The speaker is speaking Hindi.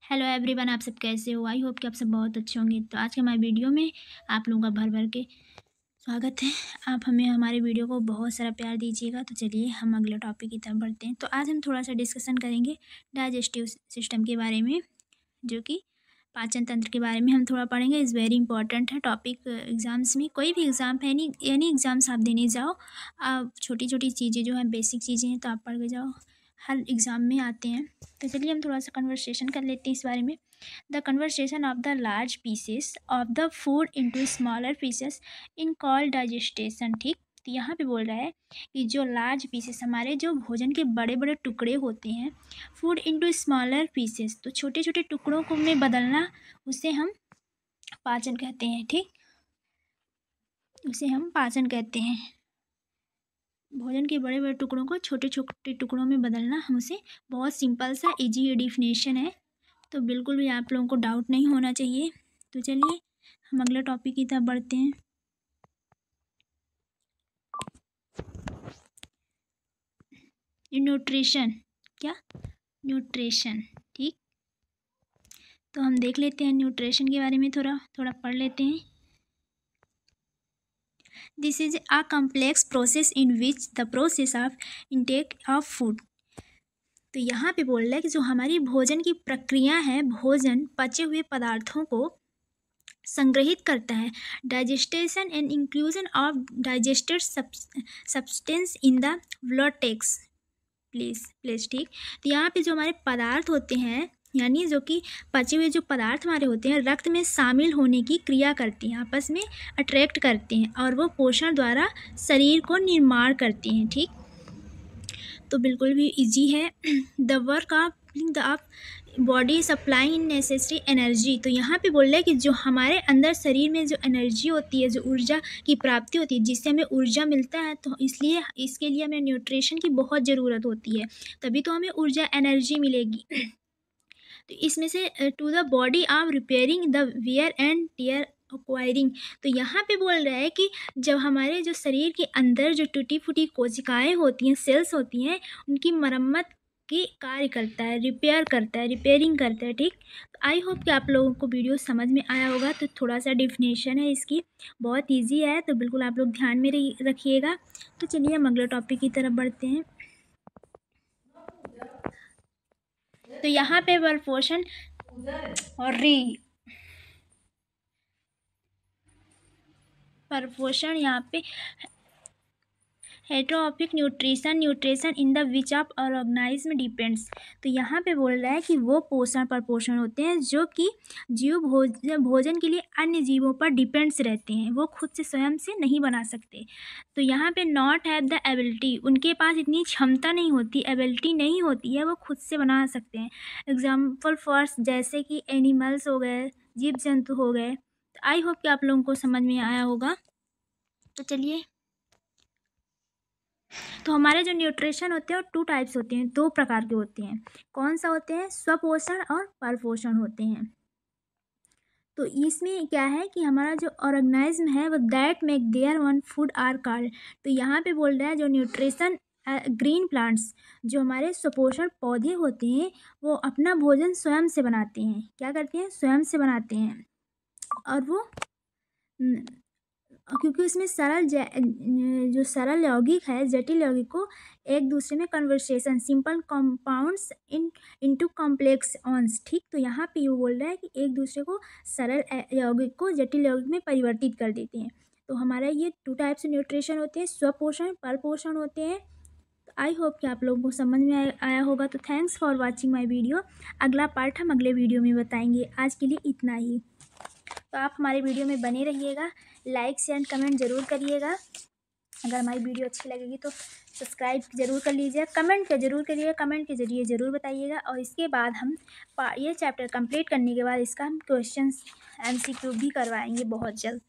हेलो एवरीवन, आप सब कैसे हो? आई होप कि आप सब बहुत अच्छे होंगे। तो आज के हमारे वीडियो में आप लोगों का भर भर के स्वागत है। आप हमें हमारे वीडियो को बहुत सारा प्यार दीजिएगा। तो चलिए हम अगले टॉपिक की तरफ बढ़ते हैं। तो आज हम थोड़ा सा डिस्कशन करेंगे डाइजेस्टिव सिस्टम के बारे में, जो कि पाचन तंत्र के बारे में हम थोड़ा पढ़ेंगे। इज़ वेरी इंपॉर्टेंट है टॉपिक एग्ज़ाम्स में। कोई भी एग्ज़ाम है, एनी एग्ज़ाम्स आप देने जाओ, आप छोटी छोटी चीज़ें जो हैं, बेसिक चीज़ें हैं, तो आप पढ़ के जाओ, हर एग्ज़ाम में आते हैं। तो चलिए हम थोड़ा सा कन्वर्सेशन कर लेते हैं इस बारे में। The conversation of the large pieces of the food into smaller pieces in call digestion. ठीक, तो यहाँ पे बोल रहा है कि जो लार्ज पीसेस, हमारे जो भोजन के बड़े बड़े टुकड़े होते हैं, फूड इनटू स्मॉलर पीसेस, तो छोटे छोटे टुकड़ों को में बदलना, उसे हम पाचन कहते हैं। ठीक, उसे हम पाचन कहते हैं। भोजन के बड़े बड़े टुकड़ों को छोटे छोटे टुकड़ों में बदलना, हम उसे, बहुत सिंपल सा इजी डिफिनेशन है, तो बिल्कुल भी आप लोगों को डाउट नहीं होना चाहिए। तो चलिए हम अगले टॉपिक की तरफ बढ़ते हैं। न्यूट्रिशन, क्या? न्यूट्रिशन। ठीक, तो हम देख लेते हैं न्यूट्रिशन के बारे में, थोड़ा थोड़ा पढ़ लेते हैं। This is a complex process in which the process of intake of food. तो यहाँ पे बोल रहा है कि जो हमारी भोजन की प्रक्रिया है, भोजन पचे हुए पदार्थों को संग्रहित करता है। Digestion and inclusion of digested substance in the blood takes place. ठीक, तो यहाँ पे जो हमारे पदार्थ होते हैं, यानी जो कि पचे हुए जो पदार्थ हमारे होते हैं, रक्त में शामिल होने की क्रिया करती हैं, आपस में अट्रैक्ट करते हैं, और वो पोषण द्वारा शरीर को निर्माण करते हैं। ठीक, तो बिल्कुल भी इजी है। The work of the body supply in necessary energy. तो यहाँ पे बोल रहा है कि जो हमारे अंदर शरीर में जो एनर्जी होती है, जो ऊर्जा की प्राप्ति होती है, जिससे हमें ऊर्जा मिलता है, तो इसलिए इसके लिए हमें न्यूट्रिशन की बहुत ज़रूरत होती है, तभी तो हमें ऊर्जा एनर्जी मिलेगी। तो इसमें से to the body of repairing the wear and tear acquiring. तो यहाँ पे बोल रहा है कि जब हमारे जो शरीर के अंदर जो टूटी फूटी कोशिकाएं होती हैं, सेल्स होती हैं, उनकी मरम्मत की कार्य करता है, रिपेयर करता है, रिपेयरिंग करता है। ठीक, तो आई होप कि आप लोगों को वीडियो समझ में आया होगा। तो थोड़ा सा डिफिनेशन है इसकी, बहुत ईजी है, तो बिल्कुल आप लोग ध्यान में रखिएगा। तो चलिए हम अगले टॉपिक की तरफ बढ़ते हैं। तो यहाँ पे परपोषण और परपोषण, यहाँ पे heterotrophic nutrition in the which of organism depends. तो यहाँ पे बोल रहा है कि वो पोषण परपोषण होते हैं जो कि जीव भोजन के लिए अन्य जीवों पर डिपेंड्स रहते हैं, वो खुद से स्वयं से नहीं बना सकते। तो यहाँ पे नॉट हैव द एबिलिटी, उनके पास इतनी क्षमता नहीं होती, एबिलिटी नहीं होती है, वो खुद से बना सकते हैं। एग्जाम्पल फर्स्ट, जैसे कि एनिमल्स हो गए, जीव जंतु हो गए। तो आई होप कि आप लोगों को समझ में आया होगा। तो चलिए, तो हमारे जो न्यूट्रिशन होते हैं वो टू टाइप्स होते हैं, दो प्रकार के होते हैं। कौन सा होते हैं? स्वपोषण और परपोषण होते हैं। तो इसमें क्या है कि हमारा जो ऑर्गेनिज्म है वो that make their own food are called. तो यहाँ पे बोल रहा है जो न्यूट्रिशन ग्रीन प्लांट्स, जो हमारे स्वपोषण पौधे होते हैं, वो अपना भोजन स्वयं से बनाते हैं। क्या करते हैं? स्वयं से बनाते हैं। और वो क्योंकि उसमें जो सरल यौगिक है, जटिल यौगिक को एक दूसरे में conversation, simple compounds into complex ones. ठीक, तो यहाँ पे ये बोल रहा है कि एक दूसरे को सरल यौगिक को जटिल यौगिक में परिवर्तित कर देते हैं। तो हमारा ये टू टाइप्स न्यूट्रिशन होते हैं, स्वपोषण, परपोषण होते हैं। तो आई होप कि आप लोगों को समझ में आया होगा। तो thanks for watching my video. अगला पार्ट हम अगले वीडियो में बताएंगे। आज के लिए इतना ही। तो आप हमारे वीडियो में बने रहिएगा, लाइक शेयर कमेंट ज़रूर करिएगा। अगर हमारी वीडियो अच्छी लगेगी तो सब्सक्राइब ज़रूर कर लीजिएगा, कमेंट ज़रूर करिएगा, कमेंट के ज़रिए ज़रूर बताइएगा। और इसके बाद हम ये चैप्टर कंप्लीट करने के बाद इसका हम क्वेश्चंस MCQ भी करवाएंगे बहुत जल्द।